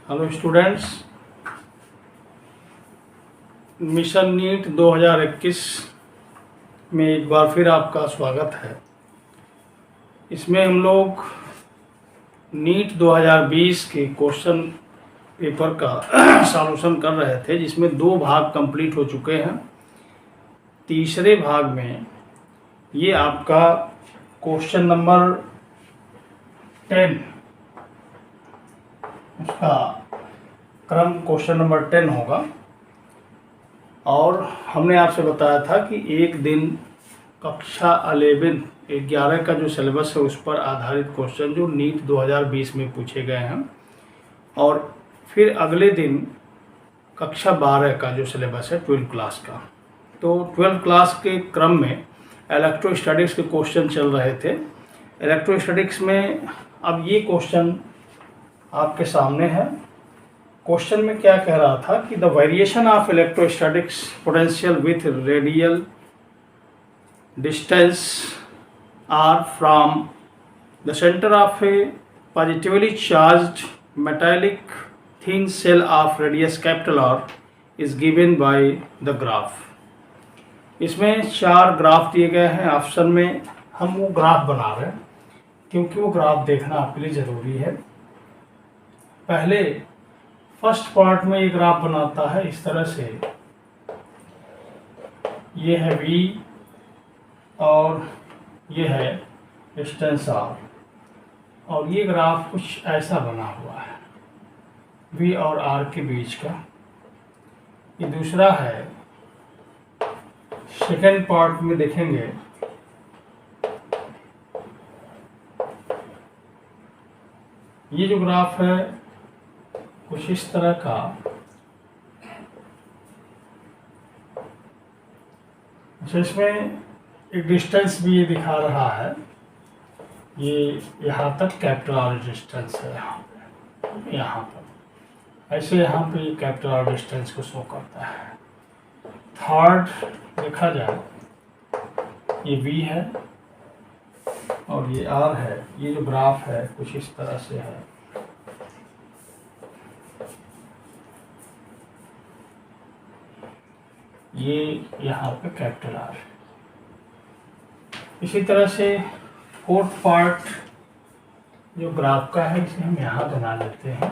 Hello students, mission NEET 2021 में एक बार फिर आपका स्वागत है। इसमें हम लोग नीट 2020 के क्वेश्चन पेपर का सॉल्यूशन कर रहे थे, जिसमें 2 भाग कंप्लीट हो चुके हैं। तीसरे भाग में ये आपका क्वेश्चन नंबर 10, उसका क्रम क्वेश्चन नंबर 10 होगा। और हमने आपसे बताया था कि एक दिन कक्षा 11 का जो सिलेबस है उस पर आधारित क्वेश्चन जो नीट 2020 में पूछे गए हैं, और फिर अगले दिन कक्षा 12 का जो सिलेबस है 12th क्लास का। तो 12th क्लास के क्रम में इलेक्ट्रोस्टैटिक्स के क्वेश्चन चल रहे थे। इलेक्ट्रोस्टैटिक्स में अब ये क्वेश्चन आपके सामने है। क्वेश्चन में क्या कह रहा था कि the variation of electrostatics potential with radial distance R from the centre of a positively charged metallic thin shell of radius capital R is given by the graph. इसमें 4 ग्राफ दिए गए हैं। ऑप्शन में हम वो ग्राफ बना रहे हैं क्योंकि वो ग्राफ देखना आपके लिए ज़रूरी है। पहले फर्स्ट पार्ट में ये ग्राफ बनाता है इस तरह से। ये है V और ये है डिस्टेंस R, और ये ग्राफ कुछ ऐसा बना हुआ है V और R के बीच का। ये दूसरा है। सेकेंड पार्ट में देखेंगे ये जो ग्राफ है कुछ इस तरह का। इसमें एक डिस्टेंस भी ये दिखा रहा है, ये यहाँ तक कैपिटल आर डिस्टेंस है, यहाँ पर ऐसे यहाँ पे ये कैपिटल आर डिस्टेंस को शो करता है। थर्ड देखा जाए ये V है और ये R है। ये जो ग्राफ है कुछ इस तरह से है। ये यहाँ पे कैपिटल R। इसी तरह से फोर्थ पार्ट जो ग्राफ का है इसे हम यहाँ बना लेते हैं,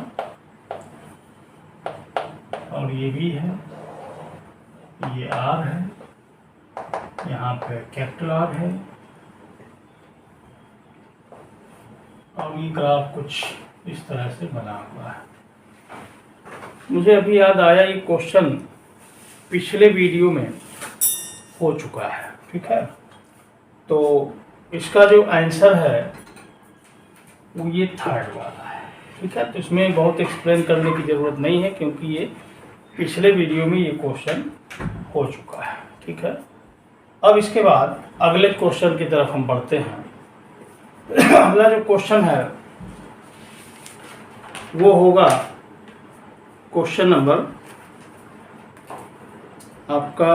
और ये भी है, ये R है, यहाँ पे कैपिटल R है, और ये ग्राफ कुछ इस तरह से बना हुआ है। मुझे अभी याद आया ये क्वेश्चन पिछले वीडियो में हो चुका है, ठीक है। तो इसका जो आंसर है वो ये थर्ड वाला है, ठीक है। तो इसमें बहुत एक्सप्लेन करने की ज़रूरत नहीं है क्योंकि ये पिछले वीडियो में ये क्वेश्चन हो चुका है, ठीक है। अब इसके बाद अगले क्वेश्चन की तरफ हम बढ़ते हैं। अगला जो क्वेश्चन है वो होगा क्वेश्चन नंबर आपका,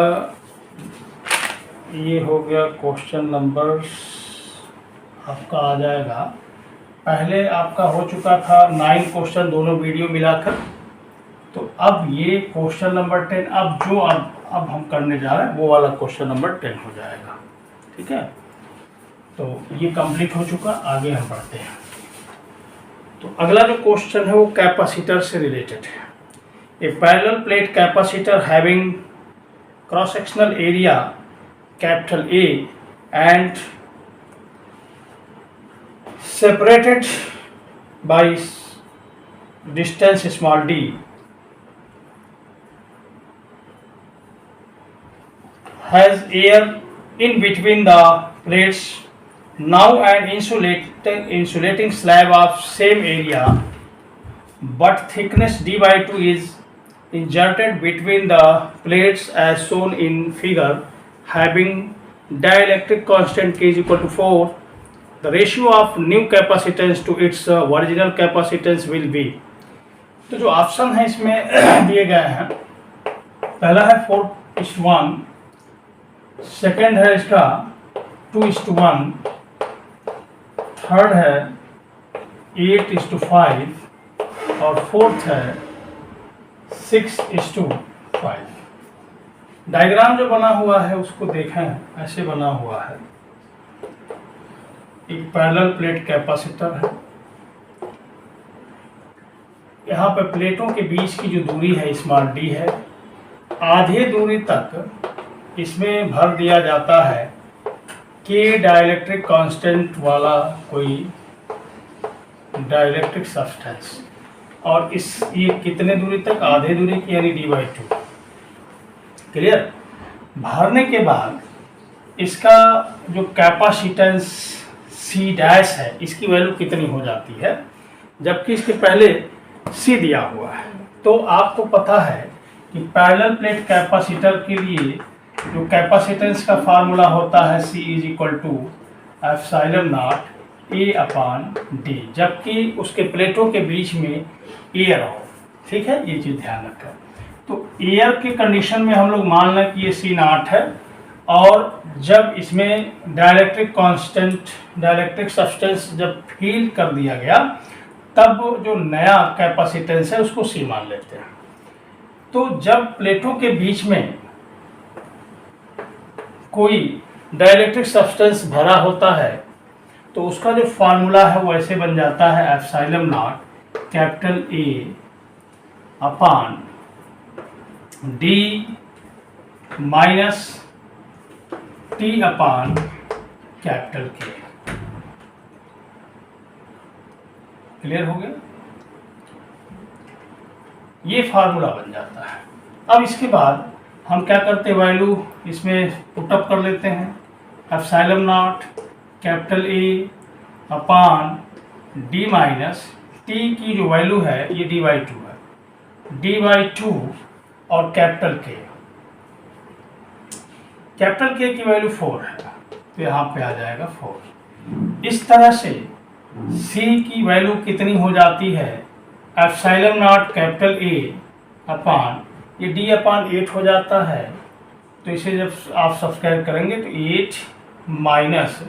ये हो गया क्वेश्चन नंबर आपका आ जाएगा। पहले आपका हो चुका था 9 क्वेश्चन दोनों वीडियो मिलाकर। तो अब ये क्वेश्चन नंबर 10 अब हम करने जा रहे हैं वो वाला क्वेश्चन नंबर 10 हो जाएगा, ठीक है। तो ये कंप्लीट हो चुका। आगे हम बढ़ते हैं। तो अगला जो क्वेश्चन है वो कैपेसिटर से रिलेटेड है। A parallel plate capacitor having cross sectional area capital A and separated by distance small d has air in between the plates. Now an insulating slab of same area but thickness d/2 is inserted between the plates as shown in figure, having dielectric constant K is equal to 4. The ratio of new capacitance to its original capacitance will be. तो जो option है इसमें दिए गए हैं, पहला है 4:1, second है इसका 2:1, थर्ड है 8:5, और फोर्थ है 6:5। डायग्राम जो बना हुआ है उसको देखें, ऐसे बना हुआ है। एक पैरेलल प्लेट कैपेसिटर है, यहाँ पर प्लेटों के बीच की जो दूरी है स्मॉल डी है। आधे दूरी तक इसमें भर दिया जाता है के डाइलेक्ट्रिक कांस्टेंट वाला कोई डाइलेक्ट्रिक सब्सटेंस, और ये कितने दूरी तक, आधे दूरी की, यानी d/2। क्लियर। भरने के बाद इसका जो कैपेसिटेंस C डैश है, इसकी वैल्यू कितनी हो जाती है, जबकि इसके पहले C दिया हुआ है। तो आपको पता है कि पैरेलल प्लेट कैपेसिटर के लिए जो कैपेसिटेंस का फार्मूला होता है C = ε0 A/d, जबकि उसके प्लेटों के बीच में एयर हो। ठीक है, ये चीज़ ध्यान रखें। तो एयर के कंडीशन में हम लोग मान लें कि ये C0 है, और जब इसमें डाइलेक्ट्रिक कांस्टेंट, डाइलेक्ट्रिक सब्सटेंस जब फील कर दिया गया, तब जो नया कैपेसिटेंस है उसको C मान लेते हैं। तो जब प्लेटों के बीच में कोई डाइलेक्ट्रिक सब्सटेंस भरा होता है तो उसका जो फार्मूला है वो ऐसे बन जाता है ε0 A/d - T/K। क्लियर हो गया, ये फार्मूला बन जाता है। अब इसके बाद हम क्या करते हैं, वैल्यू इसमें पुटअप कर लेते हैं। ε0 A/d - T की जो वैल्यू है ये d/2 है, d/2 और कैपिटल K की वैल्यू 4 है, तो यहाँ पे आ जाएगा 4। इस तरह से C की वैल्यू कितनी हो जाती है, ε0 A/, ये d/8 हो जाता है। तो इसे जब आप सब्सट्रैक्ट करेंगे तो 8 माइनस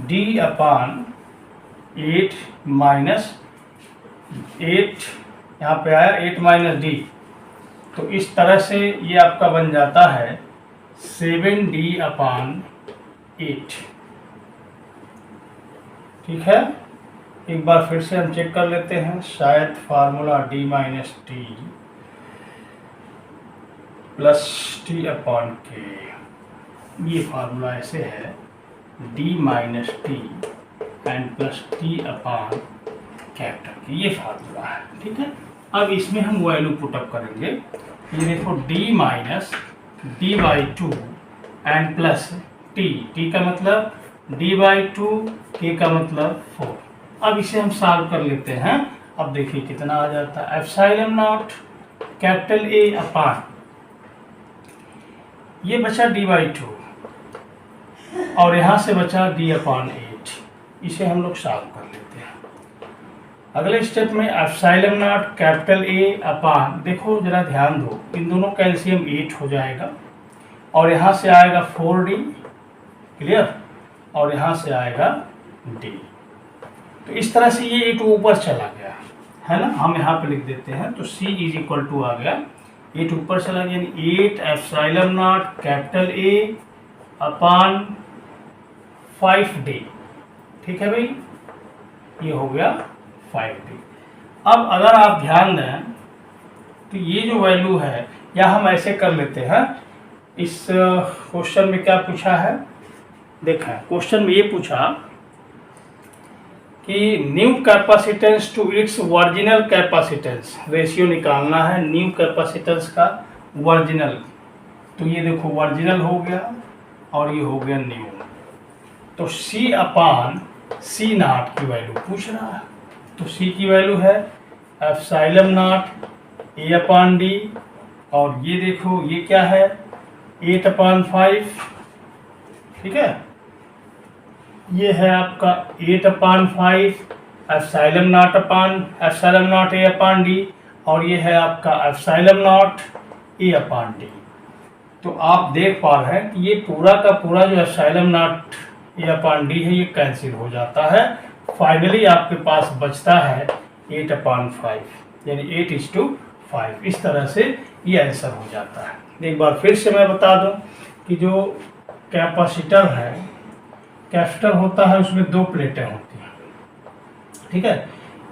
d/8 माइनस 8, यहाँ पे आया 8 माइनस d, तो इस तरह से ये आपका बन जाता है 7d/8। ठीक है, एक बार फिर से हम चेक कर लेते हैं, शायद फार्मूला d - T + T/K, ये फार्मूला ऐसे है d - T एंड + T/K, ये फार्मूला है। ठीक है, अब इसमें हम वैल्यू पुटअप करेंगे। ये देखो d - d/2 एंड + T का मतलब d/2, K का मतलब 4। अब इसे हम सॉल्व कर लेते हैं। अब देखिए कितना आ जाता है, ε0 A/, ये बचा d/2 और यहाँ से बचा d/8। इसे हम लोग सॉल्व कर लेते हैं। अगले स्टेप में ε0 A/, देखो जरा ध्यान दो, इन दोनों का एलसीएम 8 हो जाएगा, और यहाँ से आएगा 4d, क्लियर, और यहाँ से आएगा d। तो इस तरह से ये 8 ऊपर चला गया है ना, हम यहाँ पे लिख देते हैं। तो C = आ गया 8 ऊपर चला गया, यानी 8 ε0 A/5d। ठीक है भाई, ये हो गया 5d। अब अगर आप ध्यान दें तो ये जो वैल्यू है, या हम ऐसे कर लेते हैं, इस क्वेश्चन में क्या पूछा है, देखा क्वेश्चन में ये पूछा कि new capacitance to its original capacitance ratio निकालना है, न्यू कैपेसिटेंस का ओरिजिनल। तो ये देखो ओरिजिनल हो गया और ये हो गया न्यू। तो C/C0 की वैल्यू पूछ रहा है, तो C की वैल्यू है ε0 A/d, और ये देखो ये क्या है 8/5। ठीक है, ये है आपका 8/5 ε0 A/d, और ये है आपका ε0 A/d। तो आप देख पा रहे हैं कि ये पूरा का पूरा जो ε0 A/d है ये कैंसिल हो जाता है। फाइनली आपके पास बचता है 8/5 यानी 8:5। इस तरह से ये आंसर हो जाता है। एक बार फिर से मैं बता दूं कि जो कैपेसिटर है, कैपेसिटर होता है उसमें 2 प्लेटें होती हैं, ठीक है।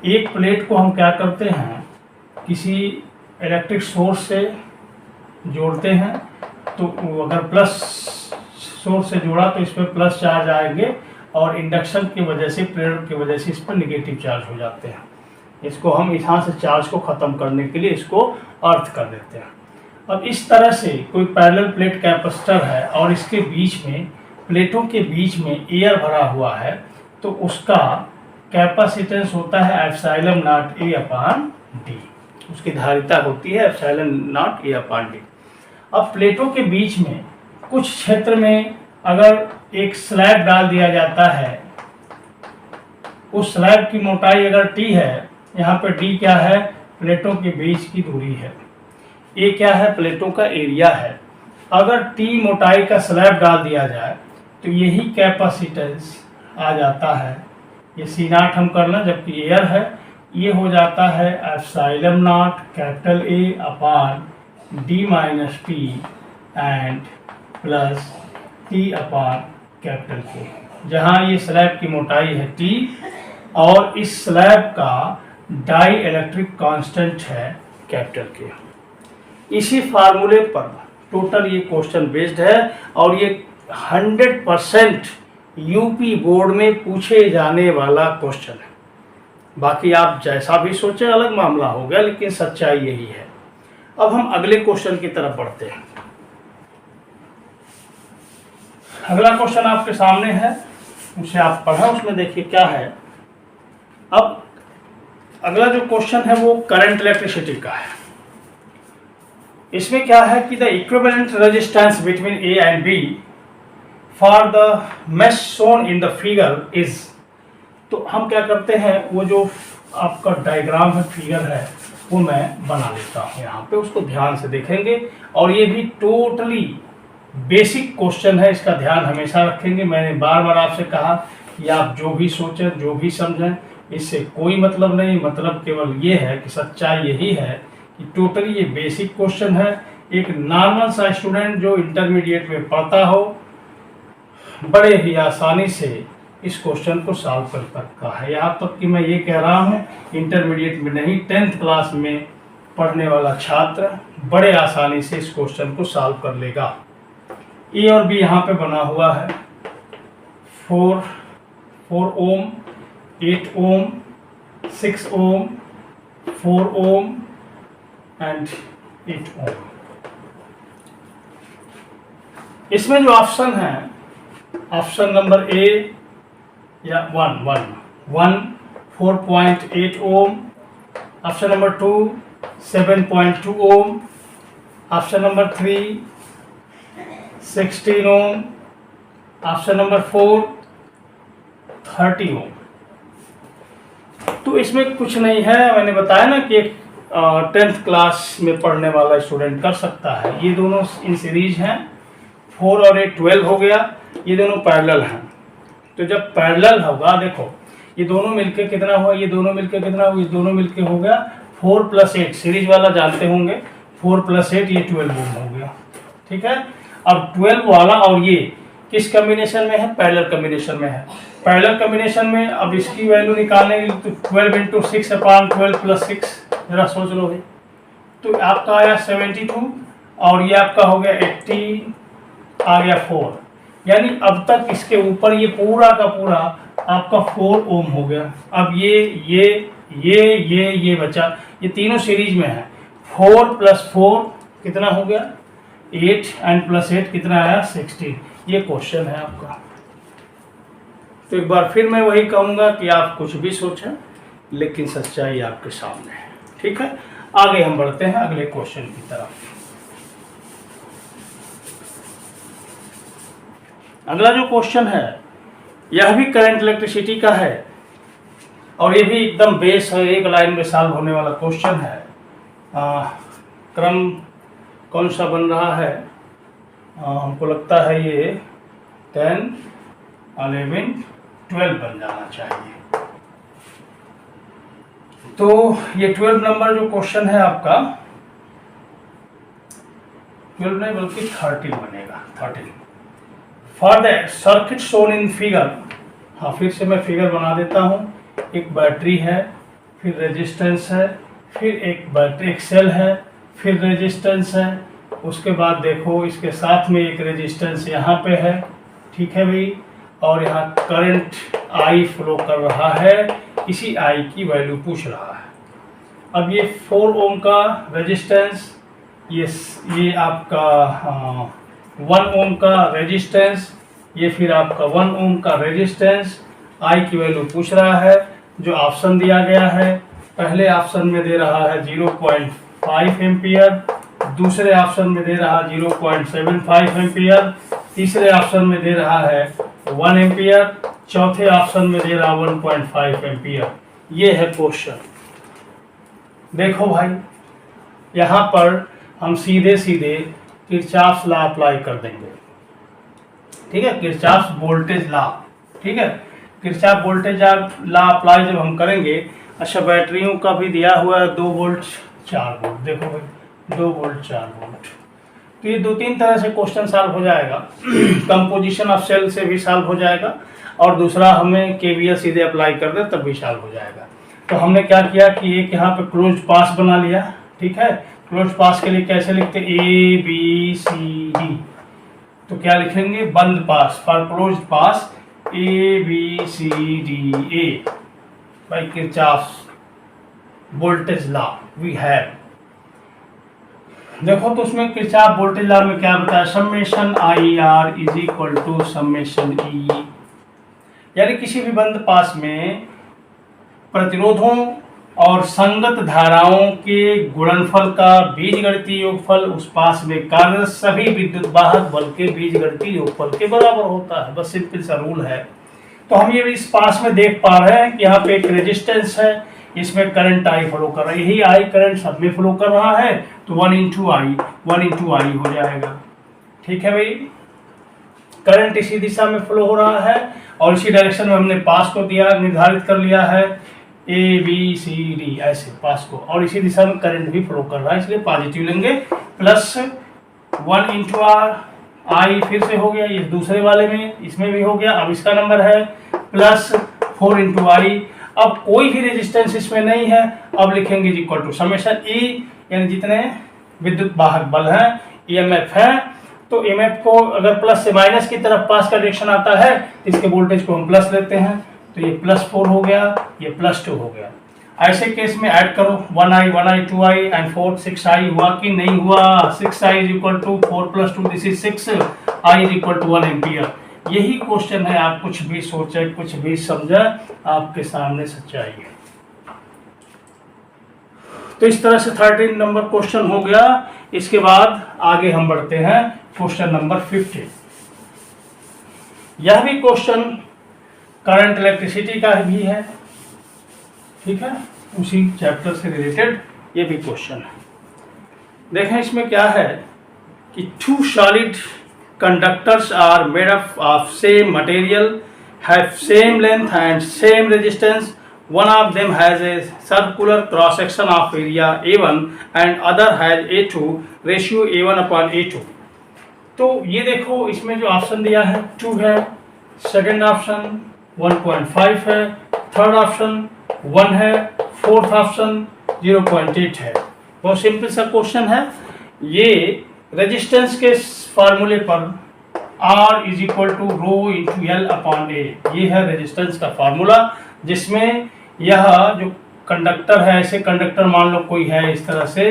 एक प्लेट को हम क्या करते हैं, किसी इलेक्ट्रिक सोर्स से जोड़ते हैं, तो अगर प्लस सोर्स से जोड़ा तो इस पर प्लस चार्ज आएंगे और इंडक्शन की वजह से, प्रेरण की वजह से इस पर निगेटिव चार्ज हो जाते हैं। इसको हम यहाँ से चार्ज को ख़त्म करने के लिए इसको अर्थ कर देते हैं। अब इस तरह से कोई पैरेलल प्लेट कैपेसिटर है और इसके बीच में, प्लेटों के बीच में एयर भरा हुआ है, तो उसका कैपेसिटेंस होता है एप्सिलॉन नॉट A/d। उसकी धारिता होती है एप्सिलॉन नॉट A/d। अब प्लेटों के बीच में कुछ क्षेत्र में अगर एक स्लैब डाल दिया जाता है, उस स्लैब की मोटाई अगर t है, यहाँ पे d क्या है, प्लेटों के बीच की दूरी है, a क्या है, प्लेटों का एरिया है। अगर t मोटाई का स्लैब डाल दिया जाए तो यही कैपेसिटेंस आ जाता है, ये C0 हम करना, जबकि एयर है, ये हो जाता है epsilon not A/d - t and plus T/K, जहाँ ये स्लैब की मोटाई है t और इस स्लैब का डाई इलेक्ट्रिक कांस्टेंट है K। इसी फार्मूले पर टोटल ये क्वेश्चन बेस्ड है और ये 100% यूपी बोर्ड में पूछे जाने वाला क्वेश्चन है। बाकी आप जैसा भी सोचें अलग मामला हो गया, लेकिन सच्चाई यही है। अब हम अगले क्वेश्चन की तरफ बढ़ते हैं। अगला क्वेश्चन आपके सामने है, उसे आप पढ़ा, उसमें देखिए क्या है। अब अगला जो क्वेश्चन है वो करंट इलेक्ट्रिसिटी का है। इसमें क्या है कि the equivalent resistance between A and B for the mesh shown in the figure is. तो हम क्या करते हैं, वो जो आपका डायग्राम है, फिगर है, वो मैं बना लेता हूँ यहाँ पे, उसको ध्यान से देखेंगे। और ये भी टोटली बेसिक क्वेश्चन है, इसका ध्यान हमेशा रखेंगे। मैंने बार बार आपसे कहा कि आप जो भी सोचें, जो भी समझें, इससे कोई मतलब नहीं, मतलब केवल ये है कि सच्चाई यही है कि टोटली ये बेसिक क्वेश्चन है। एक नॉर्मल सा स्टूडेंट जो इंटरमीडिएट में पढ़ता हो, बड़े ही आसानी से इस क्वेश्चन को सॉल्व कर सकता है। यहाँ तक कि मैं ये कह रहा हूँ, इंटरमीडिएट में नहीं, 10th क्लास में पढ़ने वाला छात्र बड़े आसानी से इस क्वेश्चन को सॉल्व कर लेगा। ए और बी यहाँ पे बना हुआ है, 4 ओम, 8 ओम, 6 ओम, 4 ओम एंड 8 ओम। इसमें जो ऑप्शन है, ऑप्शन नंबर ए या 1 4.8 ओम, ऑप्शन नंबर 2 7.2 ओम, ऑप्शन नंबर 3 16 ओम, ऑप्शन नंबर 4 30 ओम। तो इसमें कुछ नहीं है, मैंने बताया ना कि एक 10th क्लास में पढ़ने वाला स्टूडेंट कर सकता है। ये दोनों इन सीरीज हैं, 4 और 8 12 हो गया, ये दोनों पैरेलल हैं। तो जब पैरेलल होगा, देखो ये दोनों मिलके कितना हुआ, ये दोनों मिलके कितना हुआ, ये दोनों मिलके हो गया 4 + 8, सीरीज वाला जानते होंगे, 4 + 8 ये 12 ओम हो गया, ठीक है। अब 12 वाला और ये किस कॉम्बिनेशन में है, पैरेलल कॉम्बिनेशन में है। पैरेलल कॉम्बिनेशन में अब इसकी वैल्यू निकालने के लिए तो 12 × 6/12 + 6, जरा सोच लो भाई। तो आपका आया 72 और ये आपका हो गया 80, आ गया 4, यानी अब तक इसके ऊपर ये पूरा का पूरा आपका 4 ओम हो गया। अब ये बचा, ये तीनों सीरीज में है। 4 + 4 कितना हो गया 8 एंड +8 कितना आया 16। ये क्वेश्चन है आपका। तो एक बार फिर मैं वही कहूँगा कि आप कुछ भी सोचें, लेकिन सच्चाई आपके सामने है, ठीक है। आगे हम बढ़ते हैं अगले क्वेश्चन की तरफ। अगला जो क्वेश्चन है यह भी करंट इलेक्ट्रिसिटी का है और ये भी एकदम बेस है, एक लाइन में सॉल्व होने वाला क्वेश्चन है। क्रम कौन सा बन रहा है, हमको लगता है ये 10, 11, 12 बन जाना चाहिए। तो ये 12 नंबर जो क्वेश्चन है आपका, 12 नहीं बल्कि 13 बनेगा, 13। For the circuit shown in figure, हाँ फिर से मैं फिगर बना देता हूँ। एक बैटरी है, फिर रेजिस्टेंस है, फिर एक बैटरी एक सेल है, फिर रेजिस्टेंस है, उसके बाद देखो इसके साथ में एक रेजिस्टेंस यहाँ पे है, ठीक है भाई, और यहाँ करंट आई फ्लो कर रहा है, इसी आई की वैल्यू पूछ रहा है। अब ये 4 ओम का रेजिस्टेंस, ये आपका 1 ओम का रेजिस्टेंस, ये फिर आपका 1 ओम का रेजिस्टेंस, आई की वैल्यू पूछ रहा है। जो ऑप्शन दिया गया है, पहले ऑप्शन में दे रहा है 0.5 एम्पियर, दूसरे ऑप्शन में दे रहा है 0.75 एम्पियर, तीसरे ऑप्शन में दे रहा है 1 एम्पियर, चौथे ऑप्शन में दे रहा है 1.5 एम्पियर। ये है क्वेश्चन। देखो भाई, यहाँ पर हम सीधे सीधे किरचॉफ्स लॉ अप्लाई कर देंगे, ठीक है, किरचॉफ्स वोल्टेज लॉ, ठीक है। किरचॉफ वोल्टेज लॉ अप्लाई जब हम करेंगे, अच्छा बैटरियों का भी दिया हुआ है 2 वोल्ट 4 वोल्ट, देखो भाई 2 वोल्ट 4 वोल्ट। तो ये 2-3 तरह से क्वेश्चन सॉल्व हो जाएगा। कंपोजिशन ऑफ सेल से भी सॉल्व हो जाएगा, और दूसरा हमें केवीएल सीधे अप्लाई कर दे तब भी सॉल्व हो जाएगा। तो हमने क्या किया कि एक यहाँ पे क्लोज पास बना लिया, ठीक है। क्लोज पास के लिए कैसे लिखते, ABCD, तो क्या लिखेंगे, बंद path, for close path ABCDA by Kirchhoff's voltage law we have. देखो तो उसमें किरचॉफ वोल्टेज लॉ में क्या बताया, summation IR is equal to summation E, यानी किसी भी बंद पास में प्रतिरोधों और संगत धाराओं के गुणनफल का बीजगणितीय योगफल उस पास में कार्य सभी विद्युत वाहक बल के बीजगणितीय योगफल के बराबर होता है। बस सिंपल सा रूल है। तो हम ये इस पास में देख पा रहे हैं कि यहाँ पे एक रेजिस्टेंस है, इसमें करंट आई फ्लो कर रहा है, यही आई करंट सब में फ्लो कर रहा है, तो 1 इंटू आई हो जाएगा, ठीक है भाई। करंट इसी दिशा में फ्लो हो रहा है और इसी डायरेक्शन में हमने पास को दिया, निर्धारित कर लिया है ABCD ऐसे पास को, और इसी दिशा में करंट भी फ्लो कर रहा है, इसलिए पॉजिटिव लेंगे। प्लस 1 इंटू आई फिर से हो गया, ये दूसरे वाले में इसमें भी हो गया। अब इसका नंबर है प्लस 4 इंटू आई। अब कोई भी रेजिस्टेंस इसमें नहीं है, अब लिखेंगे इक्वल टू समेशन E, यानी जितने विद्युत वाहक बल हैं, EMF है, तो EMF को अगर प्लस से माइनस की तरफ पास का डायरेक्शन आता है तो इसके वोल्टेज को हम प्लस लेते हैं, तो ये +4 हो गया, ये +2 हो गया। ऐसे केस में ऐड करो 1i 2i एंड 4 6i हुआ कि नहीं हुआ, 6i is equal to 4 + 2 this is 6, i is equal to 1 ampere. यही क्वेश्चन है, आप कुछ भी सोचे कुछ भी समझे, आपके सामने सच्चाई है। तो इस तरह से 13 नंबर क्वेश्चन हो गया। इसके बाद आगे हम बढ़ते हैं क्वेश्चन नंबर 15। यह भी क्वेश्चन करंट इलेक्ट्रिसिटी का भी है, ठीक है, उसी चैप्टर से रिलेटेड ये भी क्वेश्चन है। देखें इसमें क्या है कि 2 solid conductors are made up of same material, have same length and same resistance. One of them has a circular cross section of area A1 and other has A2, ratio A1/A2। तो ये देखो इसमें जो option दिया है 2 है, second option 1.5 है, third option 1 है, फोर्थ ऑप्शन 0.8 है। बहुत सिंपल सा क्वेश्चन है। ये रेजिस्टेंस के फार्मूले पर R is equal to rho into L/A, ये है रेजिस्टेंस का फार्मूला, जिसमें यह जो कंडक्टर है, ऐसे कंडक्टर मान लो कोई है इस तरह से,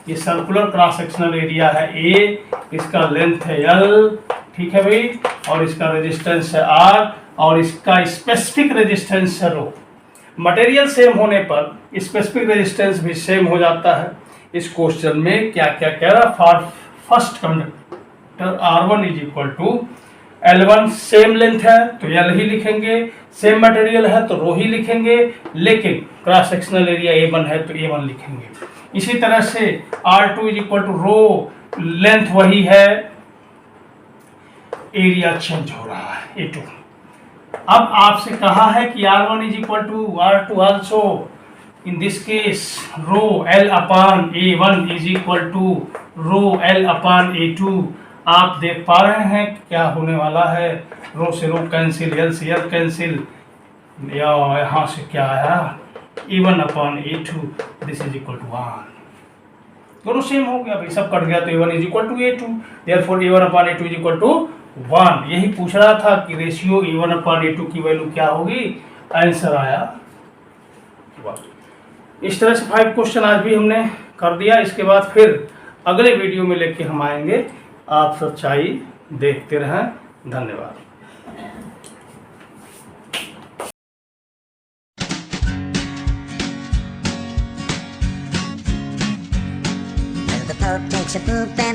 ये सर्कुलर क्रॉस सेक्शनल एरिया है A, इसका लेंथ है L, ठीक है भाई, और इसका रेजिस्टेंस है R, और इसका स्पेसिफिक रेजिस्टेंस है रो। मटेरियल सेम होने पर स्पेसिफिक रेजिस्टेंस भी सेम हो जाता है। इस क्वेश्चन में क्या क्या कह रहा, for first conductor R1 is equal to L1, same length है तो L ही लिखेंगे, सेम मटेरियल है तो रो ही लिखेंगे, लेकिन क्रॉस सेक्शनल एरिया A1 है तो A1 लिखेंगे। इसी तरह से R2 is equal to rho, length वही है, एरिया चेंज हो रहा है A2। अब आपसे कहा है कि R1 is equal to R2 also, In this case, rho L upon A1 is equal to rho L upon A2। आप देख पा रहे हैं क्या होने वाला है, रो से रो कैंसिल, एल से एल कैंसिल, या यहाँ से क्या आया, A1 upon A2, this is equal to 1। दोनों सेम हो गया भाई, सब कट गया तो A1 is equal to A2, therefore A1 upon A2 is equal to 1। यही पूछ रहा था कि रेशियो A1 अपॉन A2 की वैल्यू क्या होगी, आंसर आया 1। इस तरह से 5 क्वेश्चन आज भी हमने कर दिया। इसके बाद फिर अगले वीडियो में लेके हम आएंगे। आप सच्चाई देखते रहें। धन्यवाद। The Pope takes a poop and